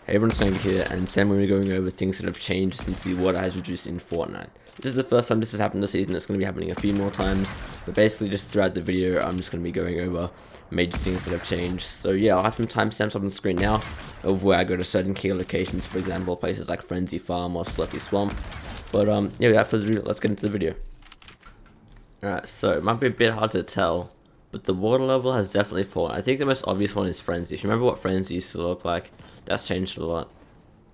Hey everyone, Sam here, and Sam we're going over things that have changed since the water has reduced in Fortnite. This is the first time this has happened this season. It's going to be happening a few more times, but basically just throughout the video I'm just going to be going over major things that have changed. So yeah, I'll have some timestamps on the screen now of where I go to certain key locations, for example places like Frenzy Farm or Slurpy Swamp. But yeah, without further ado, let's get into the video. Alright, so it might be a bit hard to tell, but the water level has definitely fallen. I think the most obvious one is Frenzy. If you remember what Frenzy used to look like, that's changed a lot.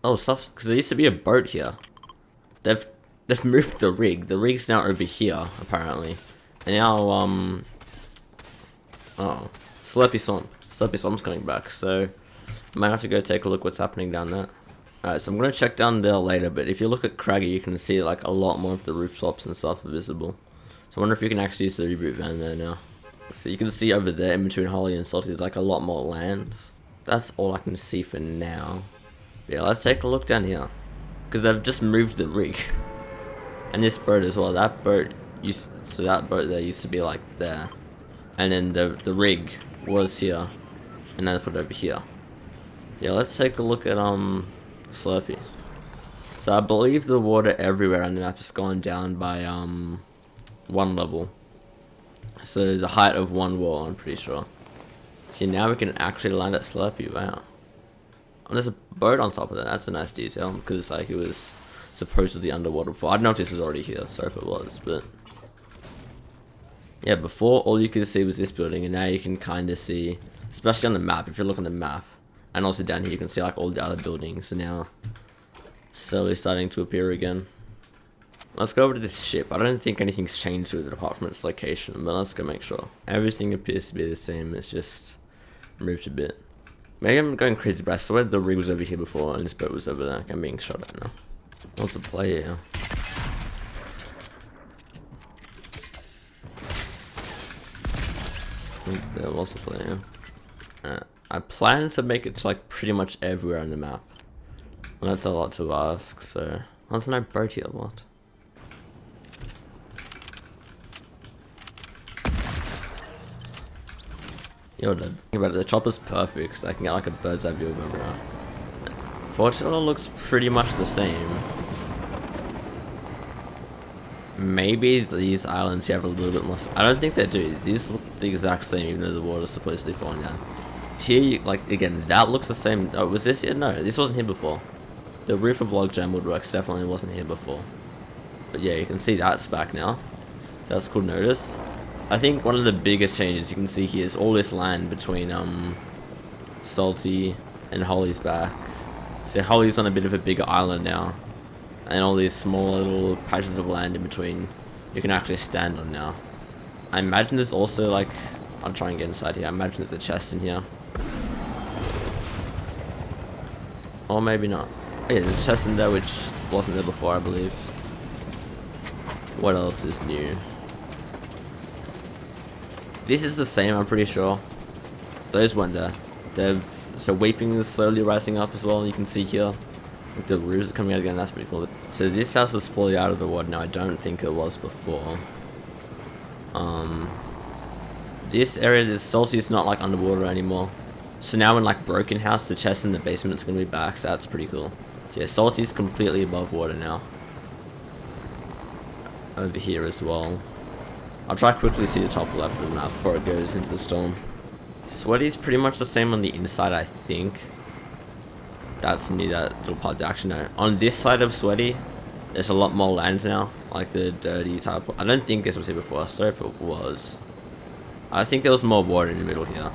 Oh, stuff, because there used to be a boat here. They've moved the rig. The rig's now over here, apparently. And now, oh, Slurpy Swamp. Slurpy Swamp's coming back, so I might have to go take a look what's happening down there. Alright, so I'm gonna check down there later, but if you look at Craggy, you can see like a lot more of the rooftops and stuff are visible. So I wonder if you can actually use the reboot van there now. So you can see over there in between Holly and Salty, there's like a lot more land. That's all I can see for now. But yeah, let's take a look down here, because they've just moved the rig, and this boat as well. That boat that boat there used to be like there, and then the rig was here, and then they put it over here. Yeah, let's take a look at Slurpy. So I believe the water everywhere on the map has gone down by one level. So the height of one wall, I'm pretty sure. See, now we can actually land at Slurpy. Wow. And there's a boat on top of that. That's a nice detail, because it's like it was supposedly underwater before. I don't know if this was already here. Sorry if it was, but yeah, before all you could see was this building, and now you can kind of see, especially on the map, if you look on the map, and also down here you can see like all the other buildings. So now slowly starting to appear again. Let's go over to this ship. I don't think anything's changed with it apart from its location, but let's go make sure. Everything appears to be the same. It's just moved a bit. Maybe I'm going crazy, but I swear the rig was over here before and this boat was over there. I'm being shot at now. What's the play here? There was a play here. I plan to make it to like pretty much everywhere on the map. Well, that's a lot to ask, so... There's no boat here, what? Yo, the thing about it, the chopper's perfect, because I can get like a bird's eye view of everyone. Fortunately, it looks pretty much the same. Maybe these islands here have a little bit more. I don't think they do. These look the exact same, even though the water's supposedly falling down. Here, like again, that looks the same. Oh, was this here? No, this wasn't here before. The roof of Logjam Woodworks definitely wasn't here before. But yeah, you can see that's back now. That's cool to notice. I think one of the biggest changes you can see here is all this land between Salty and Holly's back. So Holly's on a bit of a bigger island now, and all these small little patches of land in between you can actually stand on now. I imagine there's also like, I'll try and get inside here. I imagine there's a chest in here, or maybe not. Oh, yeah, there's a chest in there which wasn't there before, I believe. What else is new? This is the same, I'm pretty sure. Those weren't there. So Weeping is slowly rising up as well. You can see here, like the roofs are coming out again. That's pretty cool. So this house is fully out of the water now. I don't think it was before. This area, this Salty is not like underwater anymore. So now in like Broken House, the chest in the basement is gonna be back. So that's pretty cool. So yeah, Salty's completely above water now. Over here as well. I'll try quickly see the top left of the map before it goes into the storm. Sweaty's pretty much the same on the inside, I think. That's near that little part of action now. On this side of Sweaty, there's a lot more land now, like the dirty type. I don't think this was here before. Sorry if it was. I think there was more water in the middle here.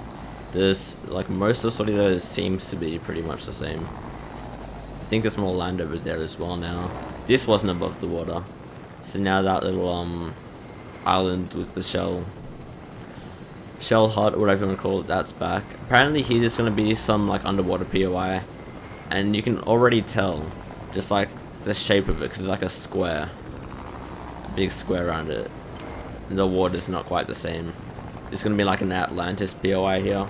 There's like most of Sweaty though seems to be pretty much the same. I think there's more land over there as well now. This wasn't above the water, so now that little island with the shell hut or whatever you want to call it, that's back. Apparently here there's going to be some like underwater POI, and you can already tell just like the shape of it, because it's like a square, a big square around it, and the water's not quite the same. It's going to be like an Atlantis POI here.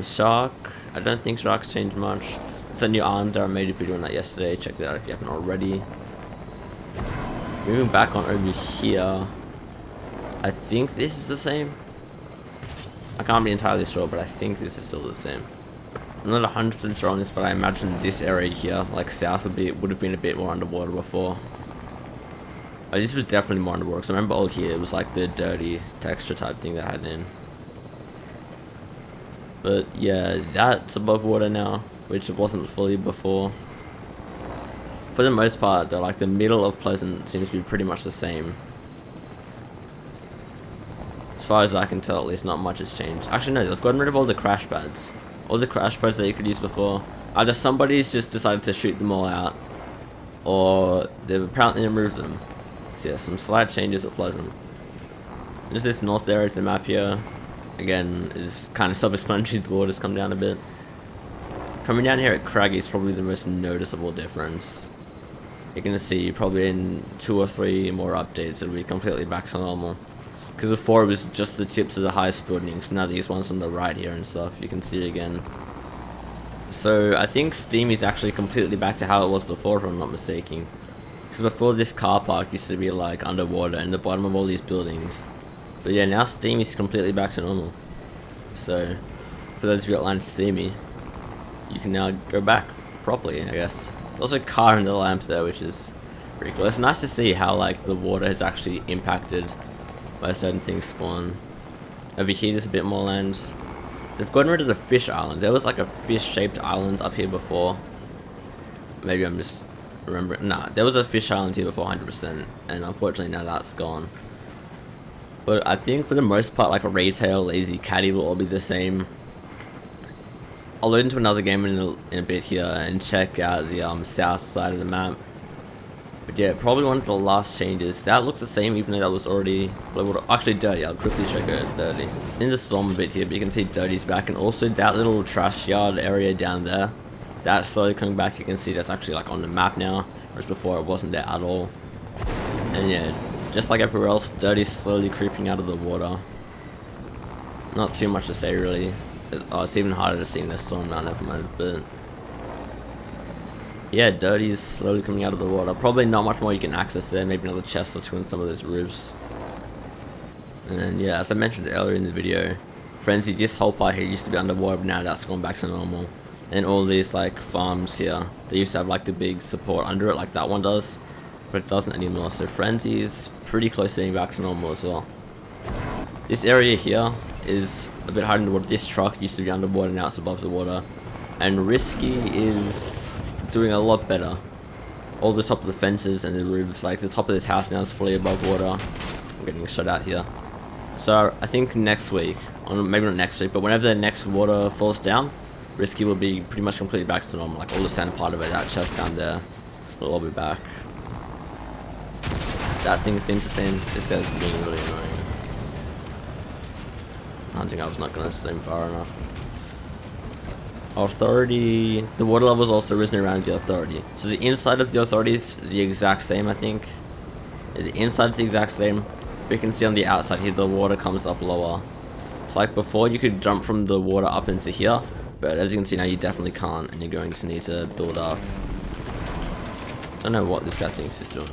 Shark, I don't think Shark's changed much. It's a new island. I made a video on that yesterday, check that out if you haven't already. Moving back on over here, I think this is the same. I can't be entirely sure, but I think this is still the same. I'm not 100% sure on this, but I imagine this area here, like south, would have been a bit more underwater before. This was definitely more underwater, because I remember all here, it was like the dirty texture type thing that I had in. But yeah, that's above water now, which it wasn't fully before. For the most part, though, like the middle of Pleasant seems to be pretty much the same. As far as I can tell, at least not much has changed. Actually no, they've gotten rid of all the crash pads. All the crash pads that you could use before. Either somebody's just decided to shoot them all out, or they've apparently removed them. So yeah, some slight changes at Pleasant. There's this north area of the map here. Again, it's kind of self-explanatory, the waters come down a bit. Coming down here at Craggy is probably the most noticeable difference. You're going to see probably in 2 or 3 more updates it'll be completely back to normal. Because before it was just the tips of the highest buildings, but now these ones on the right here and stuff, you can see again. So I think Steam is actually completely back to how it was before, if I'm not mistaken. Because before, this car park used to be like underwater in the bottom of all these buildings. But yeah, now Steam is completely back to normal. So for those of you online to see me, you can now go back properly, I guess. There's also a car in the lamp there, which is pretty cool. It's nice to see how like the water has actually impacted by certain things spawn. Over here there's a bit more land. They've gotten rid of the fish island. There was like a fish shaped island up here before. Maybe I'm just remembering. Nah, there was a fish island here before 100%, and unfortunately now that's gone. But I think for the most part, like a retail, lazy caddy will all be the same. I'll load into another game in a bit here and check out the south side of the map. But yeah, probably one of the last changes. That looks the same, even though that was already actually dirty. I'll quickly check it. Dirty. In the storm a bit here, but you can see dirty's back, and also that little trash yard area down there. That's slowly coming back. You can see that's actually like on the map now, whereas before it wasn't there at all. And yeah, just like everywhere else, dirty's slowly creeping out of the water. Not too much to say really. Oh, it's even harder to see in this storm now, never mind, but yeah, dirty is slowly coming out of the water. Probably not much more you can access there, maybe another chest or two in some of those roofs. And yeah, as I mentioned earlier in the video, Frenzy, this whole part here used to be underwater, but now that's gone back to normal. And all these like farms here, they used to have like the big support under it like that one does, but it doesn't anymore. So Frenzy is pretty close to being back to normal as well. This area here is a bit hard in the water. This truck used to be underwater, now it's above the water. And Risky is doing a lot better. All the top of the fences and the roofs, like the top of this house now is fully above water. I'm getting shut out here. So I think next week, or maybe not next week, but whenever the next water falls down, Risky will be pretty much completely back to normal. Like all the center part of it, that chest down there, will all be back. That thing seems the same. This guy's being really annoying. I think I was not going to swim far enough. Authority, the water level is also risen around the Authority. So the inside of the Authority is the exact same, I think. The inside is the exact same. But you can see on the outside here, the water comes up lower. It's like before you could jump from the water up into here, but as you can see now you definitely can't, and you're going to need to build up. I don't know what this guy thinks he's doing.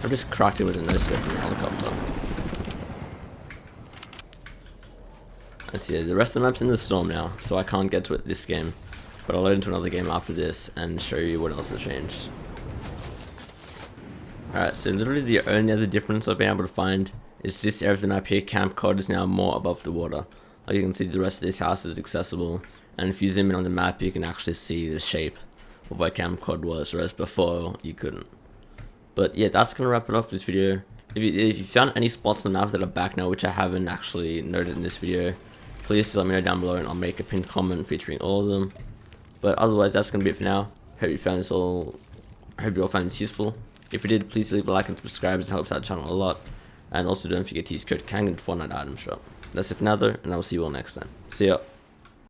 I just cracked it with a no-scope from the helicopter. Let's see, the rest of the map's in the storm now, so I can't get to it this game. But I'll load into another game after this and show you what else has changed. Alright, so literally the only other difference I've been able to find is this area of the map here. Camp Cod is now more above the water. Like you can see, the rest of this house is accessible, and if you zoom in on the map you can actually see the shape of where Camp Cod was, whereas before you couldn't. But yeah, that's gonna wrap it up for this video. If you found any spots on the map that are back now, which I haven't actually noted in this video, please let me know down below and I'll make a pinned comment featuring all of them. But otherwise, that's gonna be it for now. Hope you found this all. I hope you all found this useful. If you did, please leave a like and subscribe, as it helps out the channel a lot. And also don't forget to use code KANG in the Fortnite item shop. That's it for now though, and I will see you all next time. See ya.